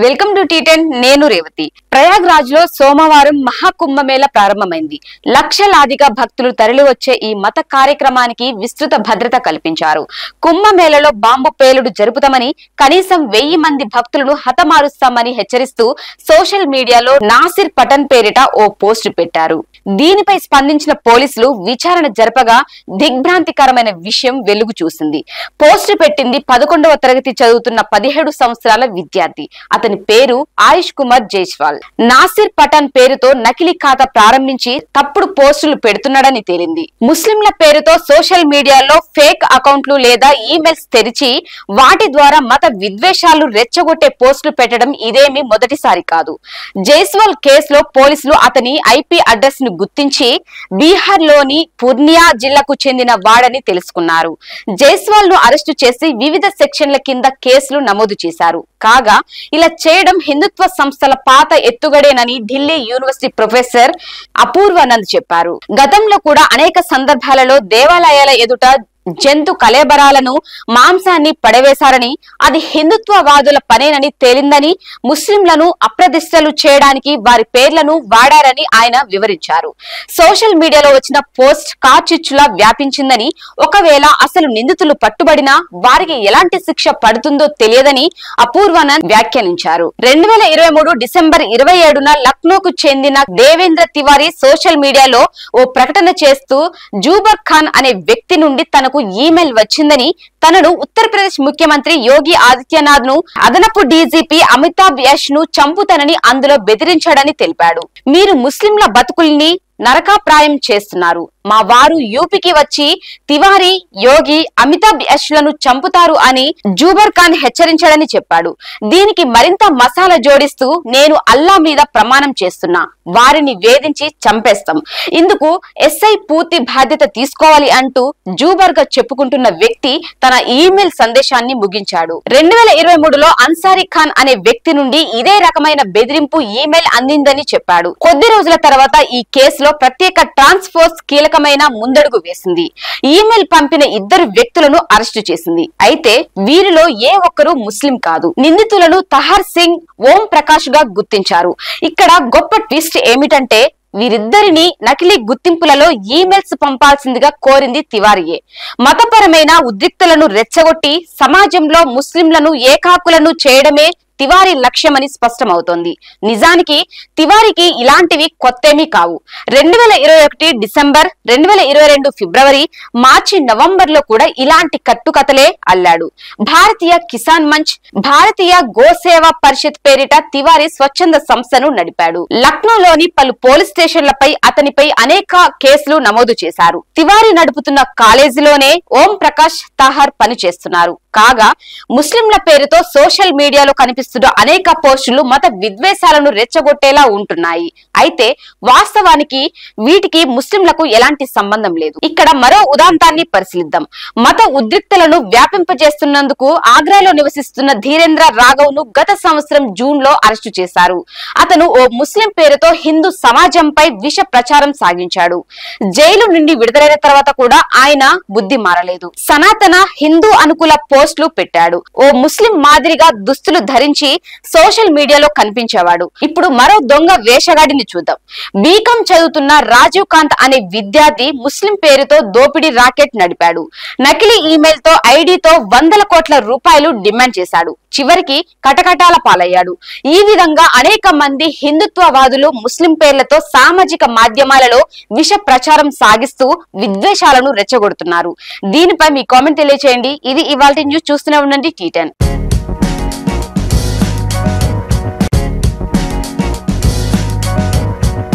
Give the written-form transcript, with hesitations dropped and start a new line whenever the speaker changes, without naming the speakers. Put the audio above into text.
Welcome to టీ10 నేను రేవతి. ప్రయాగ్రాజ్ లో సోమవారం మహాకుంభమేళ ప్రారంభమైంది. లక్షలాదిగా భక్తులు తరలివచ్చే ఈ మత కార్యక్రమానికి విస్తృత భద్రత కల్పించారు. కుంభమేళలో బాంబు పేలుడు జరుపుతామని, కనీసం 1000 మంది భక్తులను హతమారుస్తామని హెచ్చరిస్తూ సోషల్ మీడియాలో నాసిర్ పఠాన్ పేరిట ఓ పోస్టు పెట్టారు. దీనిపై స్పందించిన పోలీసులు విచారణ జరపగా దిగ్భ్రాంతికరమైన విషయం వెలుగు చూసింది. పోస్టు పెట్టింది 11వ తరగతి చదువుతున్న 17 సంవత్సరాల విద్యార్థి. అతని పేరు ఆయుష్ కుమార్ జైస్వాల్. నాసిర్ పఠాన్ పేరుతో నకిలీ ఖాతా ప్రారంభించి తప్పుడు పోస్టులు పెడుతున్నాడని తేలింది. ముస్లింల పేరుతో సోషల్ మీడియాలో ఫేక్ అకౌంట్లు లేదా ఈమెయిల్స్ తెరిచి వాటి ద్వారా మత విద్వేషాలు రెచ్చగొట్టే పోస్టులు పెట్టడం ఇదేమీ మొదటిసారి కాదు. జైస్వాల్ కేసులో పోలీసులు అతని ఐపీ అడ్రస్ ను గుర్తించి బీహార్ లోని పూర్నియా జిల్లాకు చెందిన వాడని తెలుసుకున్నారు. జైస్వాల్ ను అరెస్టు చేసి వివిధ సెక్షన్ల కింద కేసులు నమోదు చేశారు. కాగా ఇలా చేయడం హిందుత్వ సంస్థల పాత ఎత్తుగడేనని ఢిల్లీ యూనివర్సిటీ ప్రొఫెసర్ అపూర్వానంద్ చెప్పారు. గతంలో కూడా అనేక సందర్భాలలో దేవాలయాల ఎదుట జంతు కళేబరాలను, మాంసాన్ని పడవేశారని, అది హిందుత్వవాదుల పనేనని తేలిందని, ముస్లింలను అప్రదిష్టలు చేయడానికి వారి పేర్లను వాడారని ఆయన వివరించారు. సోషల్ మీడియాలో వచ్చిన పోస్ట్ కార్చిచ్చులా వ్యాపించిందని, ఒకవేళ అసలు నిందితులు పట్టుబడినా వారికి ఎలాంటి శిక్ష పడుతుందో తెలియదని అపూర్వానంద్ వ్యాఖ్యానించారు. 2023 డిసెంబర్ 27న లక్నోకు చెందిన దేవేంద్ర తివారీ సోషల్ మీడియాలో ఓ ప్రకటన చేస్తూ జూబర్ ఖాన్ అనే వ్యక్తి నుండి తనకు ఈమెయిల్ వచ్చిందని, తనను ఉత్తరప్రదేశ్ ముఖ్యమంత్రి యోగి ఆదిత్యనాథ్ ను, అదనపు డీజీపీ అమితాబ్ యష్ ను చంపుతానని అందులో బెదిరించాడని తెలిపాడు. మీరు ముస్లింల బతుకుల్ని నరకాప్రాయం చేస్తున్నారు. మా వారు యూపీకి వచ్చి తివారీ, యోగి, అమితాబ్ యష్ లను చంపుతారు అని జూబర్ ఖాన్ హెచ్చరించాడని చెప్పాడు. దీనికి మరింత మసాలా జోడిస్తూ, నేను అల్లా మీద ప్రమాణం చేస్తున్నా, వారిని వేధించి చంపేస్తాం, ఇందుకు ఎస్ఐ పూర్తి బాధ్యత తీసుకోవాలి అంటూ జూబర్ గా చెప్పుకుంటున్న వ్యక్తి తన ఈమెయిల్ సందేశాన్ని ముగించాడు. 2023లో అన్సారీ ఖాన్ అనే వ్యక్తి నుండి ఇదే రకమైన బెదిరింపు ఈమెయిల్ అందిందని చెప్పాడు. కొద్ది రోజుల తర్వాత ఈ కేసులో ప్రత్యేక టాస్క్ ఫోర్స్ కీలకమైన ముందడుగు వేసింది. ఈమెయిల్ పంపిన 2 వ్యక్తులను అరెస్టు చేసింది. అయితే వీరిలో ఏ ఒక్కరూ ముస్లిం కాదు. నిందితులను తహర్ సింగ్, ఓం ప్రకాష్ గా గుర్తించారు. ఇక్కడ గొప్ప ట్విస్ట్ ఏమిటంటే, వీరిద్దరిని నకిలీ గుర్తింపులలో ఈమెయిల్స్ పంపాల్సిందిగా కోరింది తివారీయే. మతపరమైన ఉద్రిక్తలను రెచ్చగొట్టి సమాజంలో ముస్లింలను ఏకాకులను చేయడమే తివారీ లక్ష్యమని స్పష్టమవుతోంది. నిజానికి తివారీకి ఇలాంటివి కొత్తేమీ కావు. 2021 డిసెంబర్, 2022 ఫిబ్రవరి, మార్చి, నవంబర్ లో కూడా ఇలాంటి కట్టుకథలే అల్లాడు. భారతీయ కిసాన్ మంచ్, భారతీయ గోసేవా పరిషత్ పేరిట తివారీ స్వచ్ఛంద సంస్థను నడిపాడు. లక్నోలోని పలు పోలీస్ స్టేషన్లపై అతనిపై అనేక కేసులు నమోదు చేశారు. తివారీ నడుపుతున్న కాలేజీలోనే ఓం ప్రకాష్, తహర్ పనిచేస్తున్నారు. కాగా ముస్లింల పేరుతో సోషల్ మీడియాలో కనిపిస్తున్న అనేక పోస్టులు మత విద్వేషాలను రెచ్చగొట్టేలా ఉంటున్నాయి. అయితే వాస్తవానికి వీటికి ముస్లింలకు ఎలాంటి సంబంధం లేదు. ఇక్కడ మరో ఉదాంతాన్ని పరిశీలిద్దాం. మత ఉద్రిక్తలను వ్యాపింపజేస్తున్నందుకు ఆగ్రాలో నివసిస్తున్న ధీరేంద్ర రాఘవ్ ను గత సంవత్సరం జూన్ లో అరెస్టు చేశారు. అతను ఓ ముస్లిం పేరుతో హిందూ సమాజంపై విష ప్రచారం సాగించాడు. జైలు నుండి విడుదలైన తర్వాత కూడా ఆయన బుద్ధి మారలేదు. సనాతన హిందూ అనుకూల పోస్టులు పెట్టాడు. ఓ ముస్లిం మాదిరిగా దుస్తులు ధరించి సోషల్ మీడియాలో కనిపించేవాడు. ఇప్పుడు మరో దొంగ వేషగాడిని చూద్దాం. బీకాం చదువుతున్న రాజీవ్ కాంత్ అనే విద్యార్థి ముస్లిం పేరుతో దోపిడీ రాకెట్ నడిపాడు. నకిలీ ఈమెయిల్ తో, ఐడితో 100 కోట్ల రూపాయలు డిమాండ్ చేశాడు. చివరికి కటకటాల పాలయ్యాడు. ఈ విధంగా అనేక మంది హిందుత్వవాదులు ముస్లిం పేర్లతో సామాజిక మాధ్యమాలలో విష ప్రచారం సాగిస్తూ విద్వేషాలను రెచ్చగొడుతున్నారు. దీనిపై మీ కామెంట్ తెలియచేయండి. ఇది ఇవాల్టి న్యూస్. చూస్తూనే ఉండండి టీ10.